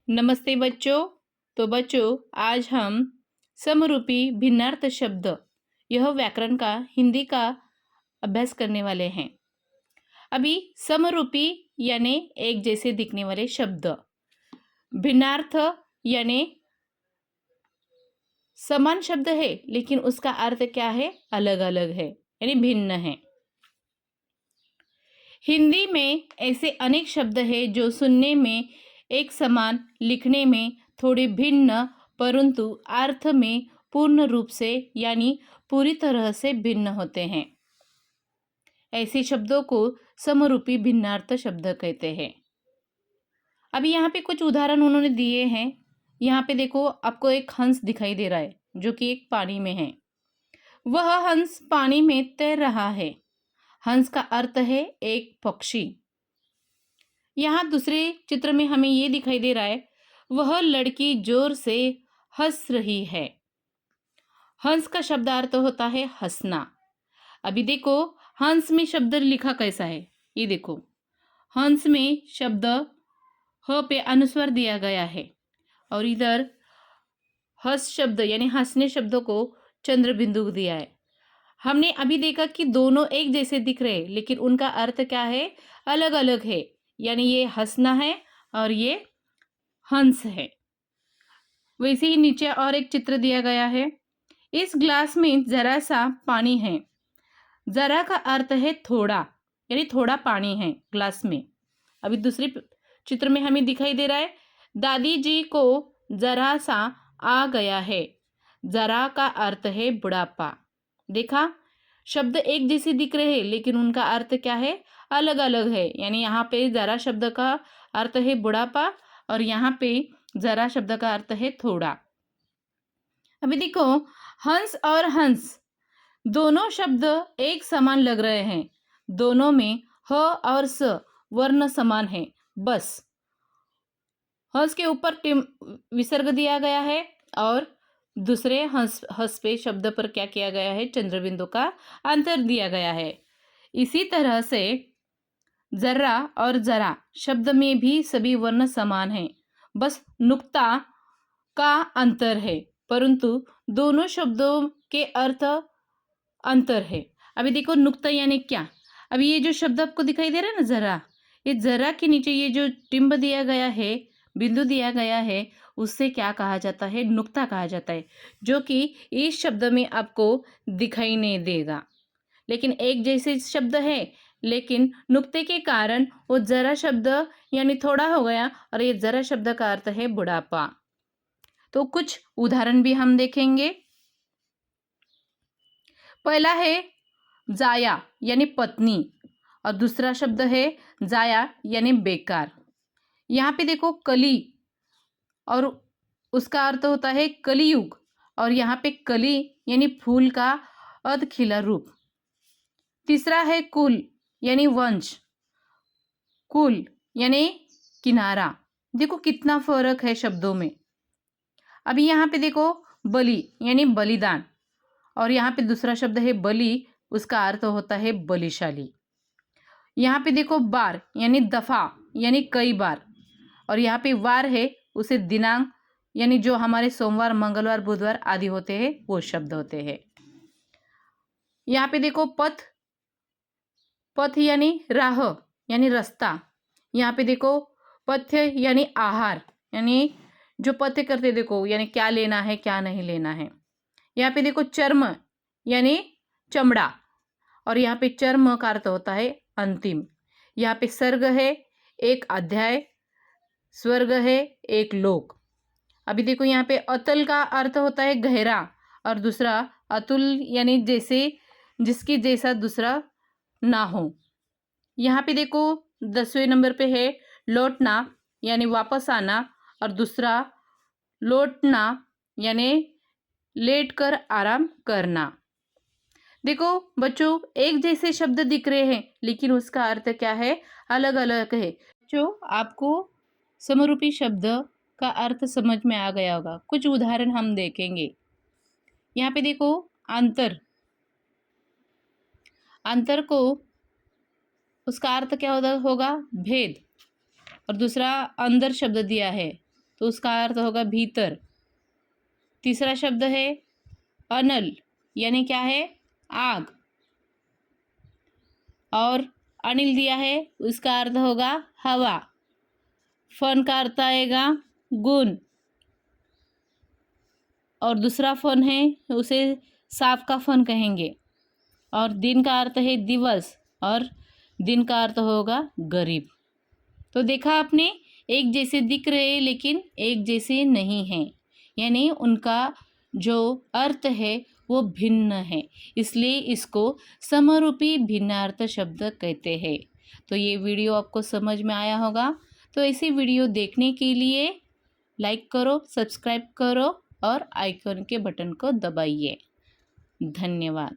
नमस्ते बच्चों। तो बच्चों, आज हम समरूपी भिन्नार्थ शब्द यह व्याकरण का हिंदी का अभ्यास करने वाले हैं। अभी समरूपी यानी एक जैसे दिखने वाले शब्द, भिन्नार्थ यानी समान शब्द है लेकिन उसका अर्थ क्या है, अलग अलग है यानी भिन्न है। हिंदी में ऐसे अनेक शब्द हैं जो सुनने में एक समान, लिखने में थोड़े भिन्न, परंतु अर्थ में पूर्ण रूप से यानी पूरी तरह से भिन्न होते हैं। ऐसे शब्दों को समरूपी भिन्नार्थ शब्द कहते हैं। अभी यहाँ पे कुछ उदाहरण उन्होंने दिए हैं। यहाँ पे देखो, आपको एक हंस दिखाई दे रहा है जो कि एक पानी में है। वह हंस पानी में तैर रहा है। हंस का अर्थ है एक पक्षी। यहाँ दूसरे चित्र में हमें ये दिखाई दे रहा है, वह लड़की जोर से हंस रही है। हंस का शब्दार्थ होता है हंसना। अभी देखो, हंस में शब्द लिखा कैसा है, ये देखो। हंस में शब्द ह पे अनुस्वार दिया गया है और इधर हंस शब्द यानी हंसने शब्द को चंद्र बिंदु दिया है। हमने अभी देखा कि दोनों एक जैसे दिख रहे हैं लेकिन उनका अर्थ क्या है, अलग अलग है। यानी ये हंसना है और ये हंस है। वैसे ही नीचे और एक चित्र दिया गया है। इस ग्लास में जरा सा पानी है। जरा का अर्थ है थोड़ा, यानी थोड़ा पानी है ग्लास में। अभी दूसरे चित्र में हमें दिखाई दे रहा है, दादी जी को जरा सा आ गया है। जरा का अर्थ है बुढ़ापा। देखा, शब्द एक जैसे दिख रहे हैं लेकिन उनका अर्थ क्या है, अलग अलग है। यानी यहाँ पे जरा शब्द का अर्थ है बुढ़ापा और यहाँ पे जरा शब्द का अर्थ है थोड़ा। अभी देखो, हंस और हंस दोनों शब्द एक समान लग रहे हैं। दोनों में ह और स वर्ण समान है। बस हंस के ऊपर विसर्ग दिया गया है और दूसरे हंस पे शब्द पर क्या किया गया है, चंद्रबिंदु का अंतर दिया गया है। इसी तरह से जर्रा और जरा शब्द में भी सभी वर्ण समान हैं, बस नुक्ता का अंतर है, परंतु दोनों शब्दों के अर्थ अंतर है। अभी देखो, नुक्ता यानी क्या। अभी ये जो शब्द आपको दिखाई दे रहा है ना, जरा, ये जरा के नीचे ये जो टिम्ब दिया गया है, बिंदु दिया गया है, उससे क्या कहा जाता है, नुक्ता कहा जाता है, जो कि इस शब्द में आपको दिखाई नहीं देगा। लेकिन एक जैसे शब्द है लेकिन नुक्ते के कारण वो जरा शब्द यानी थोड़ा हो गया और ये जरा शब्द का अर्थ है बुढ़ापा। तो कुछ उदाहरण भी हम देखेंगे। पहला है जाया यानी पत्नी और दूसरा शब्द है जाया यानी बेकार। यहाँ पे देखो, कली और उसका अर्थ होता है कलियुग और यहाँ पे कली यानी फूल का अर्ध खिला रूप। तीसरा है कुल यानी वंश। कुल यानी किनारा। देखो कितना फर्क है शब्दों में। अभी यहाँ पे देखो, बलि यानी बलिदान और यहाँ पे दूसरा शब्द है बलि, उसका अर्थ होता है बलिशाली। यहाँ पे देखो, बार यानी दफा यानी कई बार और यहाँ पे वार है, उसे दिनांक यानी जो हमारे सोमवार, मंगलवार, बुधवार आदि होते हैं वो शब्द होते हैं। यहाँ पे देखो, पथ, पथ यानी राह यानी रास्ता। यहाँ पे देखो, पथ्य यानी आहार, यानी जो पथ्य करते देखो यानी क्या लेना है क्या नहीं लेना है। यहाँ पे देखो, चर्म यानी चमड़ा और यहाँ पे चर्म का अर्थ होता है अंतिम। यहाँ पे सर्ग है एक अध्याय, स्वर्ग है एक लोक। अभी देखो, यहाँ पे अतल का अर्थ होता है गहरा और दूसरा अतुल यानी जैसे जिसकी जैसा दूसरा ना हो। यहाँ पे देखो, 10वें नंबर पे है लौटना यानी वापस आना और दूसरा लौटना यानी लेट कर आराम करना। देखो बच्चों, एक जैसे शब्द दिख रहे हैं लेकिन उसका अर्थ क्या है, अलग अलग है। बच्चों, आपको समरूपी शब्द का अर्थ समझ में आ गया होगा। कुछ उदाहरण हम देखेंगे। यहाँ पे देखो, अंतर, अंतर को उसका अर्थ क्या होगा, भेद और दूसरा अंदर शब्द दिया है तो उसका अर्थ होगा भीतर। तीसरा शब्द है अनल, यानी क्या है, आग। और अनिल दिया है, उसका अर्थ होगा हवा। फन का अर्थ आएगा गुण, और दूसरा फन है उसे सांप का फन कहेंगे। और दिन का अर्थ है दिवस, और दिन का अर्थ होगा गरीब। तो देखा आपने, एक जैसे दिख रहे लेकिन एक जैसे नहीं हैं, यानी उनका जो अर्थ है वो भिन्न है, इसलिए इसको समरूपी भिन्नार्थ शब्द कहते हैं। तो ये वीडियो आपको समझ में आया होगा। तो ऐसी वीडियो देखने के लिए लाइक करो, सब्सक्राइब करो और आइकन के बटन को दबाइए। धन्यवाद।